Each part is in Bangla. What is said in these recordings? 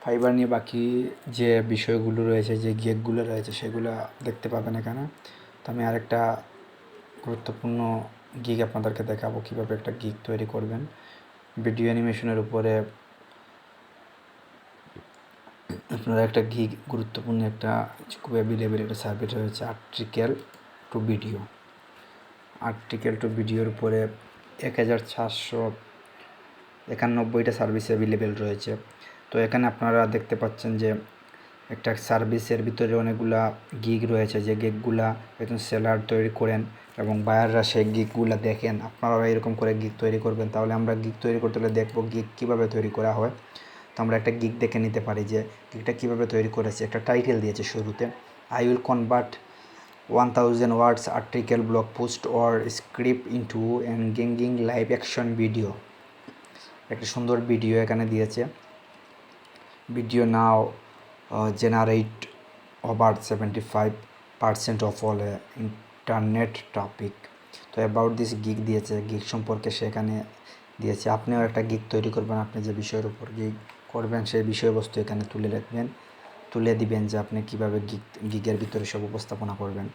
ফাইবার নিয়ে বাকি যে বিষয়গুলো রয়েছে, যে গিগগুলো রয়েছে, সেগুলো দেখতে পাবেন এখানে। তো আমি আরেকটা গুরুত্বপূর্ণ গিগ আপনাদেরকে দেখাবো, কীভাবে একটা গিগ তৈরি করবেন। ভিডিও অ্যানিমেশনের উপরে আপনারা একটা গিগ, গুরুত্বপূর্ণ একটা খুব অ্যাভেলেবেল একটা সার্ভিস রয়েছে, আর্টিকেল টু ভিডিওর উপরে 1491টা সার্ভিস অ্যাভেলেবেল রয়েছে। তো এখানে আপনারা দেখতে পাচ্ছেন যে একটা সার্ভিসের ভিতরে অনেকগুলা গিগ রয়েছে, যে গিগগুলা একজন সেলার তৈরি করেন এবং বায়াররা সেই গিগগুলা দেখেন। আপনারাও এরকম করে গিগ তৈরি করবেন। তাহলে আমরা গিগ তৈরি করতে হলে দেখবো গিগ কীভাবে তৈরি করা হয়। তো আমরা একটা গিগ দেখে নিতে পারি যে গিগটা কীভাবে তৈরি করেছে। একটা টাইটেল দিয়েছে শুরুতে, I will convert 1000 words article, blog post or script into engaging live action video। একটা সুন্দর ভিডিও এখানে দিয়েছে। Video now generate over 75% of all internet traffic। তো অ্যাবাউট দিস গিগ দিয়েছে, গিগ সম্পর্কে সেখানে দিয়েছে। আপনিও একটা গিগ তৈরি করবেন, আপনি যে বিষয়ের উপর গিগ করবেন সেই বিষয়বস্তু এখানে তুলে দিবেন যে আপনি কীভাবে গিগের ভিতরে সব উপস্থাপনা করবেন।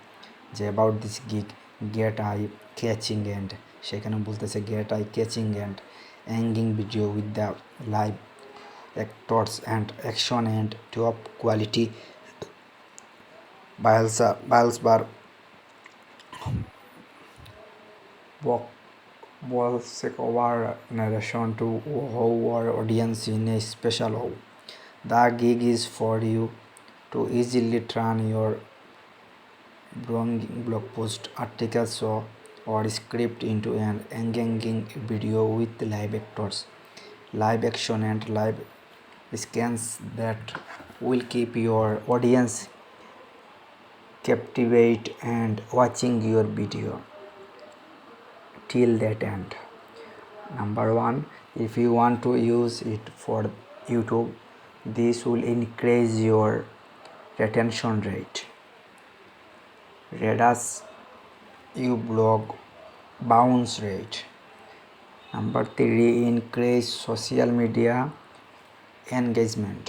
যে about this gig, get eye catching and, সেখানে বলতেছে get eye catching and hanging video with the live actors and action and top quality biles bar voiceover narration to our audience in a special way. The gig is for you to easily turn your blog post, articles or script into an engaging video with live actors, live action and live scans that will keep your audience captivate and watching your video till that end. Number one, if you want to use it for YouTube, this will increase your retention rate, reduce your blog bounce rate. Number three, increase social media engagement.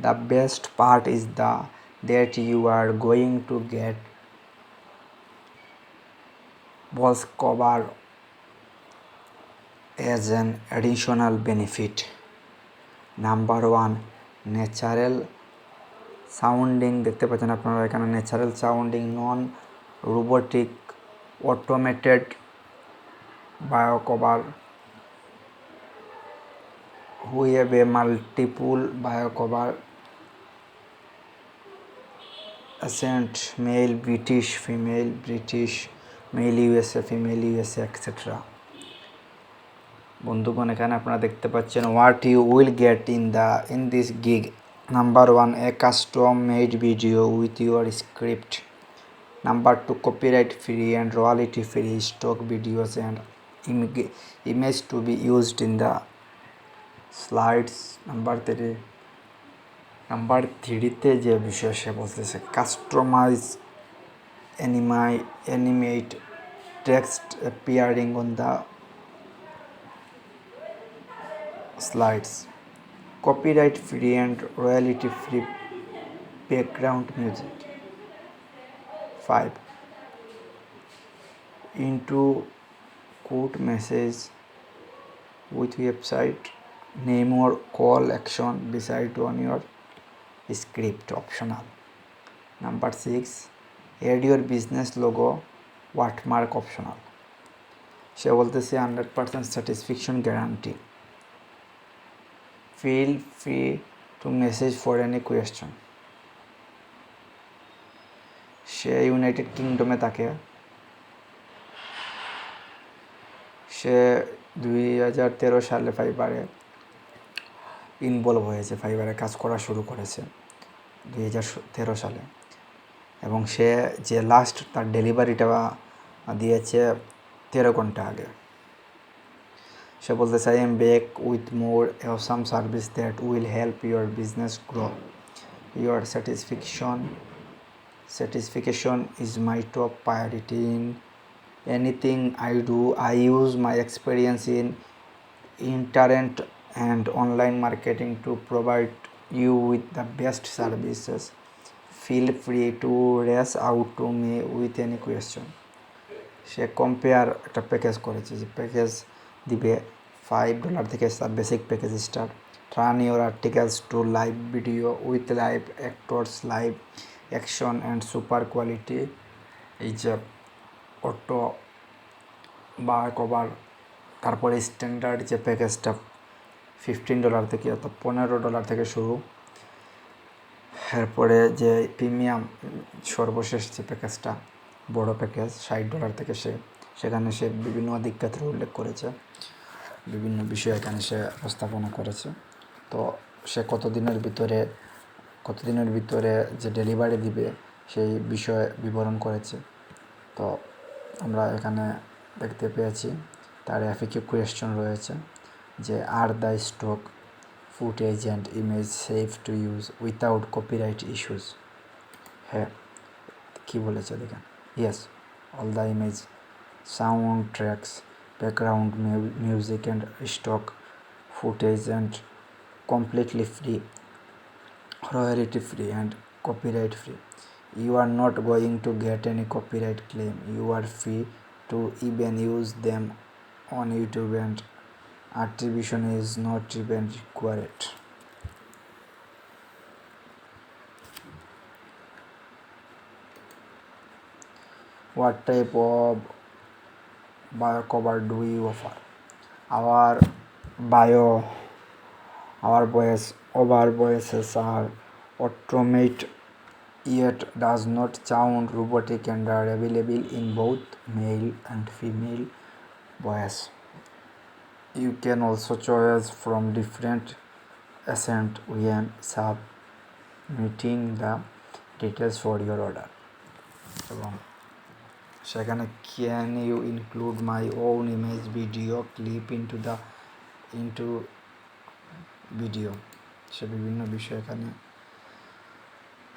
The best part is that you are going to get voice cover as an additional benefit. Number one, natural sounding, দেখতে পাচ্ছেন আপনারা এখানে natural sounding, non robotic automated bio cover, who have a multiple bio cover, accent, male, British, female, British, male USA, female USA, etc. বন্ধুগণ, এখানে আপনারা দেখতে পাচ্ছেন what you will get in this gig. Number one, a custom made video with your script. Number two, copyright free and royalty free stock videos and image to be used in the slides. Number থ্রিতে যে বিষয় সে বলতেছে customize animate text appearing on the slides, copyright free and royalty free background music. 5, into quote message with website name or call action beside on your script, optional. Number 6, add your business logo watermark, optional. সে বলতেছে 100% satisfaction guarantee. Feel free to message for any question. সে ইউনাইটেড কিংডমে থাকে। সে 2013 সালে ফাইবারে ইনভলভ হয়েছে, ফাইবারে কাজ করা শুরু করেছে 2013 সালে, এবং সে যে লাস্ট তার ডেলিভারিটা দিয়েছে 13 ঘন্টা আগে। সে বলতেছে I am back with more awesome service that will help your business grow. Your satisfaction is my top priority in anything I do. I use my experience in internet and online marketing to provide you with the best services. Feel free to reach out to me with any question. Say compare একটা প্যাকেজ করেছে যে প্যাকেজ দিবে $5 থেকে তার basic package start. Turn your articles two live video with live actors, live action and super quality. এই যে অটো বা কভার, তারপরে স্ট্যান্ডার্ড যে প্যাকেজটা $15 থেকে অর্থাৎ $15 থেকে শুরু। এরপরে যে প্রিমিয়াম সর্বশেষ যে প্যাকেজটা বড় প্যাকেজ $60 থেকে সেখানে সে বিভিন্ন দিক ক্ষেত্রে উল্লেখ করেছে, বিভিন্ন বিষয় এখানে সে উপস্থাপনা করেছে। তো সে কতদিনের ভিতরে যে ডেলিভারি দিবে সেই বিষয়ে বিবরণ করেছে। তো আমরা এখানে দেখতে পেয়েছি তার FAQ কোয়েশ্চন রয়েছে যে are the stock footage and image safe to use without copyright issues. হ্যাঁ, কী বলেছে দেখেন। Yes, all the image, sound tracts, background music and stock footage and completely free, royalty free and copyright free. You are not going to get any copyright claim. You are free to even use them on YouTube and attribution is not even required. What type of bio cover do we offer? Our voices are automated yet does not sound robotic and are available in both male and female voice. You can also choose from different accent when submitting the details for your order. এবং সেখানে can you include my own image video clip into video, সে বিভিন্ন বিষয় এখানে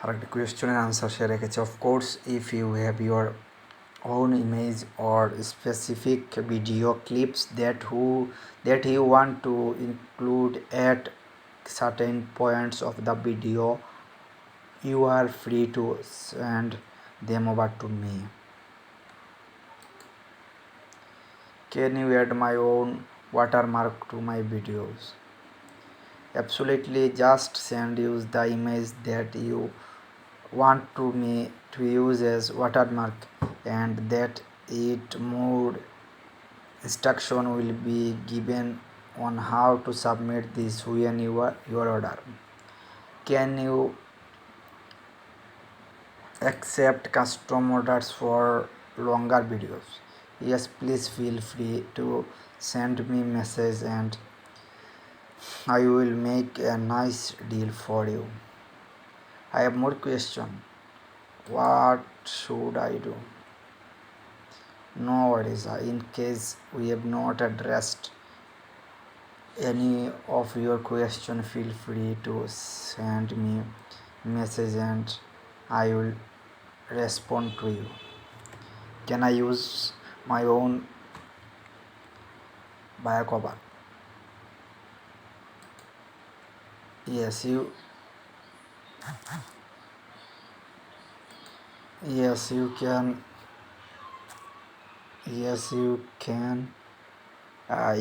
আরেকটি কোয়েশ্চনের আনসার সে রেখেছে। Of course if you have your own image or specific video clips that you want to include at certain points of the video, you are free to send them over to me. Can you add my own watermark to my videos? Absolutely, just send use the image that you want me to use as watermark, and that it more instruction will be given on how to submit this when your order. Can you accept custom orders for longer videos? Yes, please feel free to send me message and I will make a nice deal for you. I have more question. What should I do? No worries. In case we have not addressed any of your question, feel free to send me message and I will respond to you. Can I use my own bio cover? Yes, you can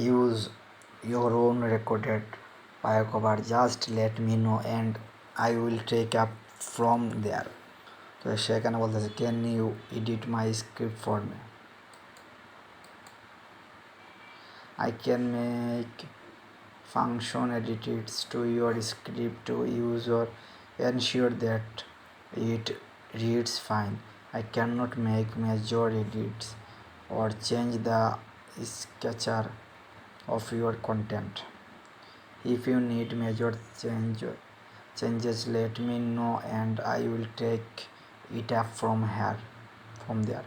use your own recorded bio cover. Just let me know and I will take up from there. তো সেখানে বলতেছে can you edit my script for me? I can make function edits to your script to use or ensure that it reads fine. I cannot make major edits or change the structure of your content. If you need major changes, let me know and I will take it up from there.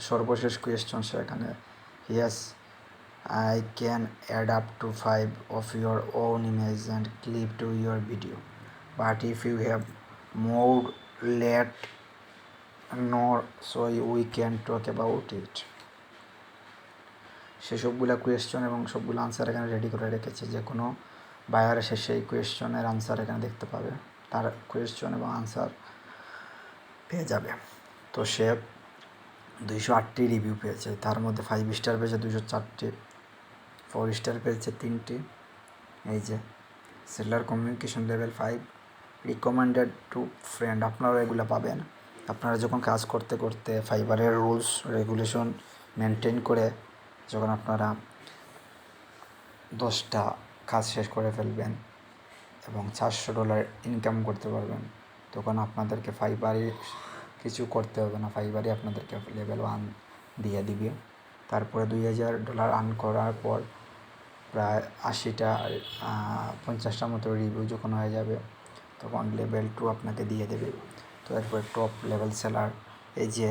সর্বশেষ কোয়েশ্চন সেখানে yes, I can add up to 5 of your own image and clip to your video, but if you have more, let know so we can talk about it. সেসবগুলো কোয়েশ্চন এবং সবগুলো আনসার এখানে রেডি করে রেখেছে। যে কোনো বায়ার এসে সেই কোয়েশ্চনের আনসার এখানে দেখতে পাবে, তার কোয়েশ্চন এবং আনসার পেয়ে যাবে। তো সে 208টি রিভিউ পেয়েছে, তার মধ্যে 5 স্টার পেয়েছে 204টি, 4 স্টার পেয়েছে 3টি। এই যে seller communication level 5, recommended two friend, আপনারাও এগুলো পাবেন। আপনারা যখন কাজ করতে করতে ফাইবারের রুলস রেগুলেশন মেনটেন করে যখন আপনারা 10টা কাজ শেষ করে ফেলবেন এবং $400 ইনকাম করতে পারবেন, তখন আপনাদেরকে ফাইবারে কিছু করতে হবে না, ফাইবারই আপনাদেরকে লেভেল 1 দিয়ে দিবে। তারপরে $2000 আর্ন করার পর প্রায় 50টার মতো রিভিউ যখন হয়ে যাবে, তখন লেভেল 2 আপনাকে দিয়ে দেবে। তো এরপরে টপ লেভেল সেলার, এই যে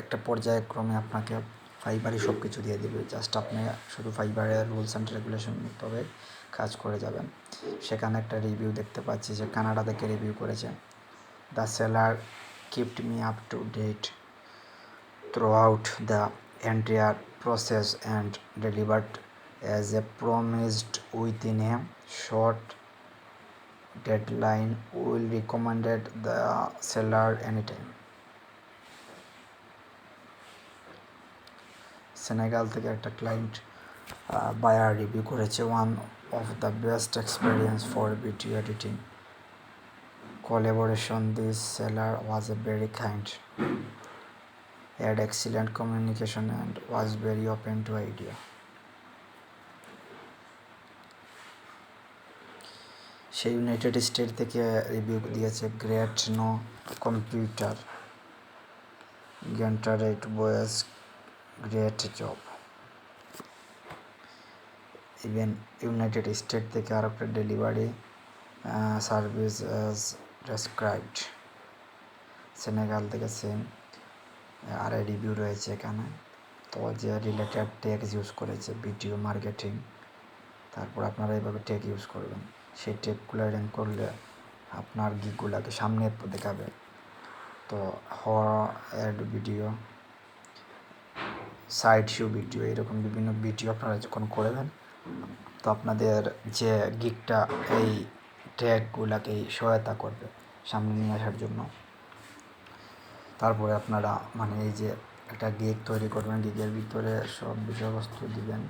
একটা পর্যায়ক্রমে আপনাকে ফাইবারই সব কিছু দিয়ে দেবে। জাস্ট আপনি শুধু ফাইবারের রুলস অ্যান্ড রেগুলেশন তবে কাজ করে যাবেন। সেখানে একটা রিভিউ দেখতে পাচ্ছি যে কানাডা থেকে রিভিউ করেছে। The seller kept me up to date throughout the entire process and delivered as a promised within a short deadline. Will recommended the seller anytime. Senegal থেকে একটা ক্লায়েন্ট বায়ার রিভিউ করেছে, one of the best experience for video editing collaboration. This seller was a very kind, had excellent communication and was very open to idea. Say United state থেকে রিভিউ দিয়েছে, গ্রেট নো কম্পিউটার গেন্টারেট বয়েস great job. Even United state থেকে আর একটা delivery service as described. Senegal থেকে সেম আর রিভিউ রয়েছে এখানে। তো যে রিলেটেড টেক্স ইউজ করেছে, ভিডিও মার্কেটিং, তারপর আপনারা এইভাবে টেক ইউজ করবেন। সেই টেকগুলো র্যাঙ্ক করলে আপনার গিকগুলোকে সামনে দেখাবে। তো add video, side show video, এরকম বিভিন্ন ভিডিও আপনারা যখন করবেন, তো আপনাদের যে গিকটা এই ট্যাগগুলোকেই সহায়তা করবে সামনে নিয়ে আসার জন্য। তারপরে আপনারা মানে এই যে একটা গিগ তৈরি করবেন, গিগের ভিতরে সব বিষয়বস্তু দিবেন,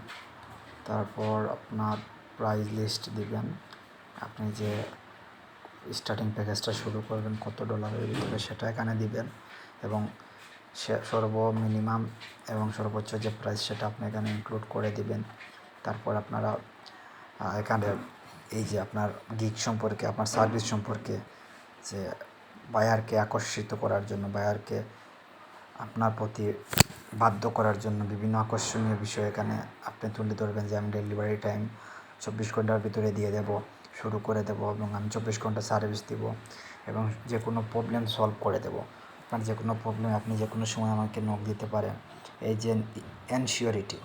তারপর আপনার প্রাইস লিস্ট দিবেন, আপনি যে স্টার্টিং প্যাকেজটা শুরু করবেন কত ডলারের ভিতরে সেটা এখানে দিবেন, এবং মিনিমাম এবং সর্বোচ্চ যে প্রাইস সেটা আপনি এখানে ইনক্লুড করে দিবেন। তারপর আপনারা এখানে এই যে আপনার গিগ সম্পর্কে, আপনার সার্ভিস সম্পর্কে, যে বায়ারকে আকর্ষিত করার জন্য, বায়ারকে আপনার প্রতি বাধ্য করার জন্য বিভিন্ন আকর্ষণীয় বিষয় এখানে আপনি তুলে ধরবেন। যে আমি ডেলিভারি টাইম 24 ঘন্টার ভিতরে দিয়ে দেব, শুরু করে দেব, এবং আমি 24 ঘন্টা সার্ভিস দিব, এবং যে কোনো প্রবলেম সলভ করে দেব। আপনার যে কোনো প্রবলেম আপনি যে কোনো সময় আমাকে নক দিতে পারেন। এই যে এনশিওরিটি,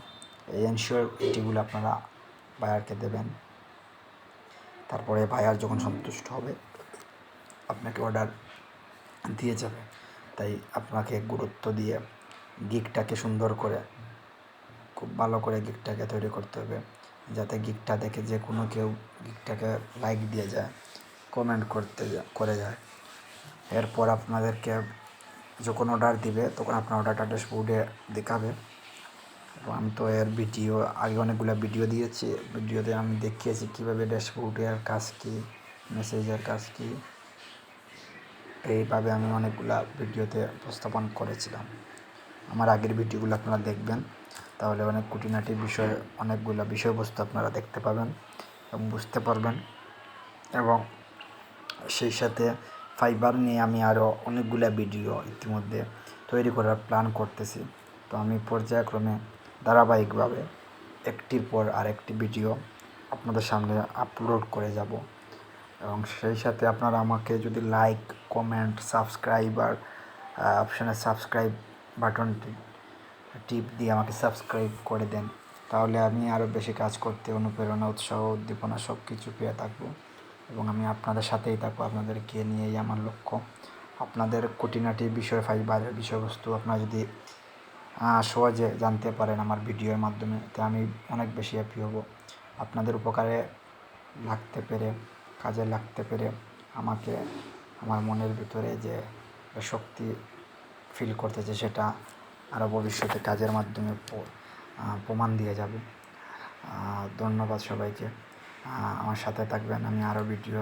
এই এনশিওরিটিগুলো আপনারা বায়ারকে দেবেন। তারপরে বায়ার যখন সন্তুষ্ট হবে আপনাকে অর্ডার দিয়ে যাবে। তাই আপনাকে গুরুত্ব দিয়ে গিকটাকে সুন্দর করে, খুব ভালো করে গিকটাকে তৈরি করতে হবে, যাতে গিকটা দেখে যে কোনো কেউ গিকটাকে লাইক দিয়ে যায়, কমেন্ট করে যায়। এরপর আপনাদেরকে যখন অর্ডার দিবে তখন আপনার অর্ডারটা ড্যাশবোর্ডে দেখাবে। এবং আমি তো এর ভিডিও আগে অনেকগুলো ভিডিও দিয়েছি, ভিডিওতে আমি দেখিয়েছি কীভাবে ড্যাশবোর্ডের কাজ কী, মেসেজের কাজ কী, এইভাবে আমি অনেকগুলা ভিডিওতে উপস্থাপন করেছিলাম। আমার আগের ভিডিওগুলো আপনারা দেখবেন, তাহলে অনেক খুঁটিনাটি বিষয়, অনেকগুলো বিষয়বস্তু আপনারা দেখতে পাবেন এবং বুঝতে পারবেন। এবং সেই সাথে ফাইবার নিয়ে আমি আরও অনেকগুলো ভিডিও ইতিমধ্যে তৈরি করার প্ল্যান করতেছি। তো আমি পর্যায়ক্রমে ধারাবাহিকভাবে একটির পর আরেকটি ভিডিও আপনাদের সামনে আপলোড করে যাব। এবং সেই সাথে আপনারা আমাকে যদি লাইক, কমেন্ট, সাবস্ক্রাইবার অপশানে সাবস্ক্রাইব বাটনটি টিপ দিয়ে আমাকে সাবস্ক্রাইব করে দেন, তাহলে আমি আরও বেশি কাজ করতে অনুপ্রেরণা, উৎসাহ, উদ্দীপনা সব কিছু পেয়ে থাকবো। এবং আমি আপনাদের সাথেই থাকবো, আপনাদেরকে নিয়েই আমার লক্ষ্য। আপনাদের খুঁটিনাটি বিষয়, ফাইবারের বিষয়বস্তু আপনারা যদি সহজে জানতে পারেন আমার ভিডিওর মাধ্যমে, তো আমি অনেক বেশি হ্যাপি হব। আপনাদের উপকারে লাগতে পেরে, কাজে লাগতে পেরে আমাকে আমার মনের ভিতরে যে শক্তি ফিল করতেছে সেটা আরও ভবিষ্যতে কাজের মাধ্যমে প্রমাণ দিয়ে যাবে। ধন্যবাদ সবাইকে। আমার সাথে থাকবেন, আমি আরও ভিডিও